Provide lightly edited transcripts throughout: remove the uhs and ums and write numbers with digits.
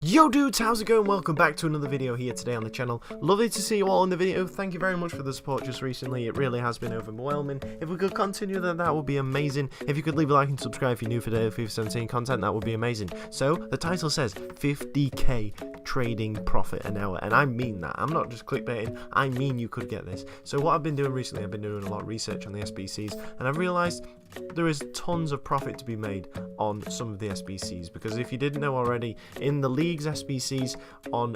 Yo dudes, how's it going? Welcome back to another video here today on the channel. Lovely to see you all in the video. Thank you very much for the support just recently. It really has been overwhelming. If we could continue that would be amazing. If you could leave a like and subscribe if you're new for daily FIFA 17 content, that would be amazing. So the title says 50k trading profit an hour, and I mean that. I'm not just clickbaiting, I mean you could get this. So what I've been doing recently, I've been doing a lot of research on the SBCs, and I've realised there is tons of profit to be made on some of the SBCs, because if you didn't know already, in the league's SBCs, on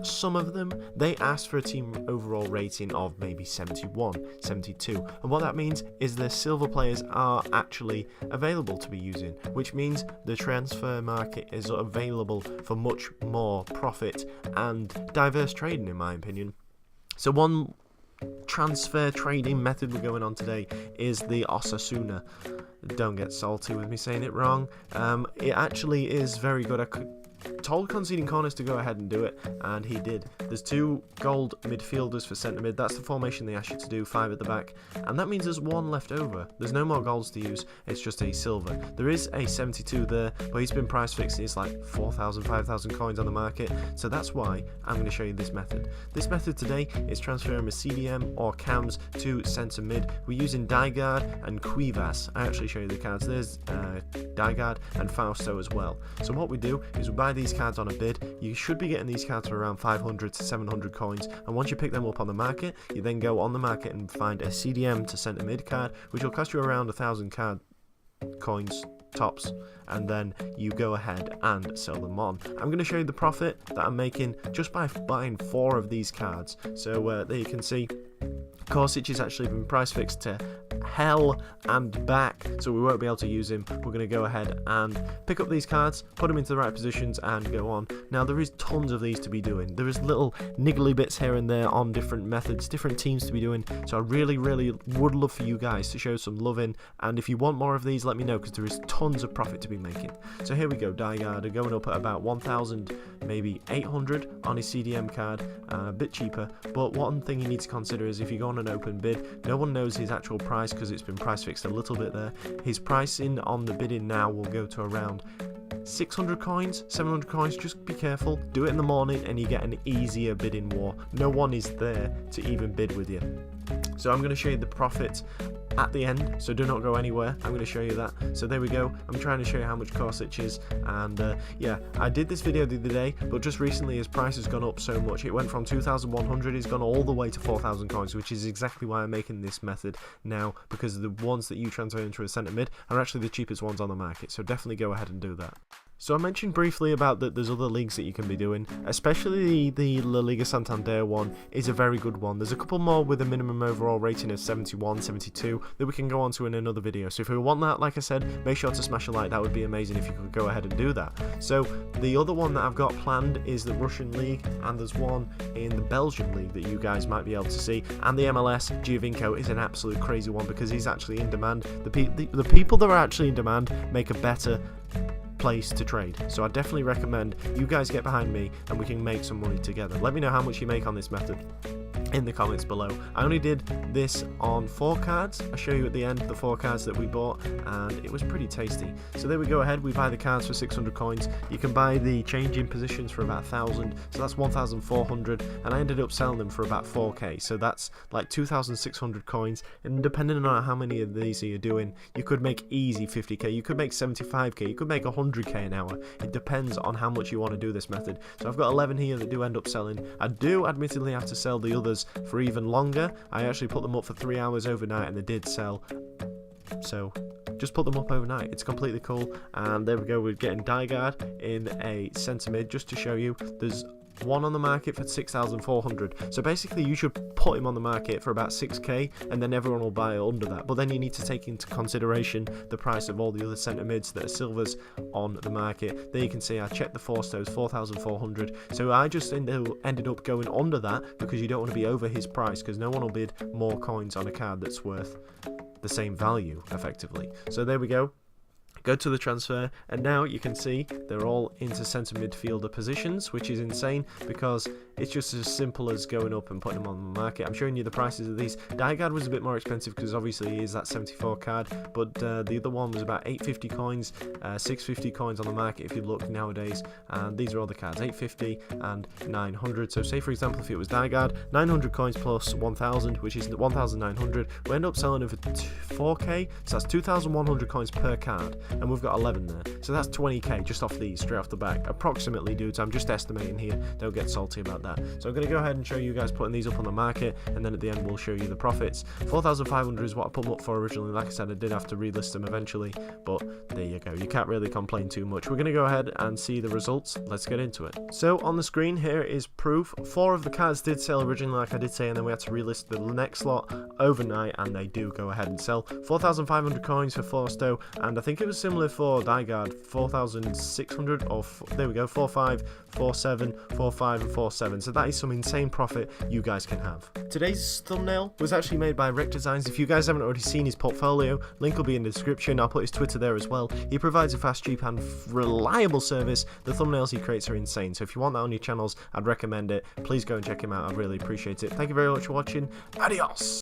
some of them, they ask for a team overall rating of maybe 71, 72, and what that means is the silver players are actually available to be using, which means the transfer market is available for much more profit and diverse trading, in my opinion. So one transfer trading method we're going on today is the Osasuna. Don't get salty with me saying it wrong. It actually is very good. I told Conceding Corners to go ahead and do it, and he did. There's two gold midfielders for centre mid. That's the formation they ask you to do, 5 at the back, and that means there's 1 left over. There's no more golds to use, it's just a silver. There is a 72 there, but he's been price fixed. It's like 4,000, 5,000 coins on the market, so that's why I'm going to show you this method. This method today is transferring a CDM or cams to centre mid. We're using Daigard and Cuivas. I actually show you the cards. There's Daigard and Fausto as well. So what we do is we buy these cards on a bid. You should be getting these cards for around 500 to 700 coins, and once you pick them up on the market, you then go on the market and find a CDM to centre mid card, which will cost you around 1,000 coins tops, and then you go ahead and sell them on. I'm going to show you the profit that I'm making just by buying 4 of these cards. So there you can see Korsic has actually been price fixed to hell and back, so we won't be able to use him. We're going to go ahead and pick up these cards, put them into the right positions, and go on. Now there is tons of these to be doing. There is little niggly bits here and there on different methods, different teams to be doing, so I really would love for you guys to show some love in, and if you want more of these, let me know, because there is tons of profit to be making. So here we go. Daigard are going up at about 1,000, maybe 800 on his CDM card, a bit cheaper, but one thing you need to consider is if you go on an open bid, no one knows his actual price because it's been price fixed a little bit there. His pricing on the bidding now will go to around 600 coins, 700 coins. Just be careful, do it in the morning and you get an easier bidding war. No one is there to even bid with you. So I'm going to show you the profit at the end, so do not go anywhere. I'm going to show you that. So there we go. I'm trying to show you how much Korsic is, and yeah, I did this video the other day, but just recently his price has gone up so much. It went from 2,100, it's gone all the way to 4,000 coins, which is exactly why I'm making this method now, because the ones that you transfer into a centre mid are actually the cheapest ones on the market, so definitely go ahead and do that. So I mentioned briefly about that there's other leagues that you can be doing, especially the La Liga Santander one is a very good one. There's a couple more with a minimum overall rating of 71, 72 that we can go on to in another video. So if you want that, like I said, make sure to smash a like. That would be amazing if you could go ahead and do that. So the other one that I've got planned is the Russian league, and there's one in the Belgian league that you guys might be able to see, and the MLS Giovinco is an absolute crazy one because he's actually in demand. The people that are actually in demand make a better place to trade, so I definitely recommend you guys get behind me and we can make some money together. Let me know how much you make on this method in the comments below. I only did this on 4 cards. I'll show you at the end the 4 cards that we bought, and it was pretty tasty. So there we go ahead, we buy the cards for 600 coins. You can buy the changing positions for about 1,000, so that's 1,400, and I ended up selling them for about 4k, so that's like 2,600 coins, and depending on how many of these you're doing, you could make easy 50k, you could make 75k, you could make 100k an hour. It depends on how much you want to do this method. So I've got 11 here that do end up selling. I do admittedly have to sell the others for even longer. I actually put them up for 3 hours overnight and they did sell, so just put them up overnight. It's completely cool. And there we go, we're getting Daigard in a centre mid. Just to show you, there's one on the market for 6,400, so basically you should put him on the market for about 6k and then everyone will buy under that, but then you need to take into consideration the price of all the other centre mids that are silvers on the market. There you can see I checked the Faustos, 4,400, so I just ended up going under that because you don't want to be over his price, because no one will bid more coins on a card that's worth the same value effectively. So there we go. Go to the transfer, and now you can see they're all into centre midfielder positions, which is insane because it's just as simple as going up and putting them on the market. I'm showing you the prices of these. Dygard was a bit more expensive because obviously he is that 74 card, but the other one was about 850 coins, 650 coins on the market if you look nowadays, and these are all the cards, 850 and 900. So say for example if it was Dygard, 900 coins plus 1000, which is 1900, we end up selling it for 4k, so that's 2100 coins per card, and we've got 11 there, so that's 20k just off these, straight off the back, approximately, dudes. I'm just estimating here, don't get salty about that. So I'm going to go ahead and show you guys putting these up on the market, and then at the end we'll show you the profits. 4,500 is what I put them up for originally. Like I said, I did have to relist them eventually, but there you go, you can't really complain too much. We're going to go ahead and see the results. Let's get into it. So on the screen here is proof. 4 of the cards did sell originally, like I did say, and then we had to relist the next lot overnight, and they do go ahead and sell. 4,500 coins for Forsto, and I think it was similar for Dygard, 4,600, or there we go, 4.5, 4.7, 4.5 and 4.7. So that is some insane profit you guys can have. Today's thumbnail was actually made by Rick Designs. If you guys haven't already seen his portfolio, link will be in the description. I'll put his Twitter there as well. He provides a fast, cheap and reliable service. The thumbnails he creates are insane, so if you want that on your channels, I'd recommend it. Please go and check him out, I'd really appreciate it. Thank you very much for watching. Adios!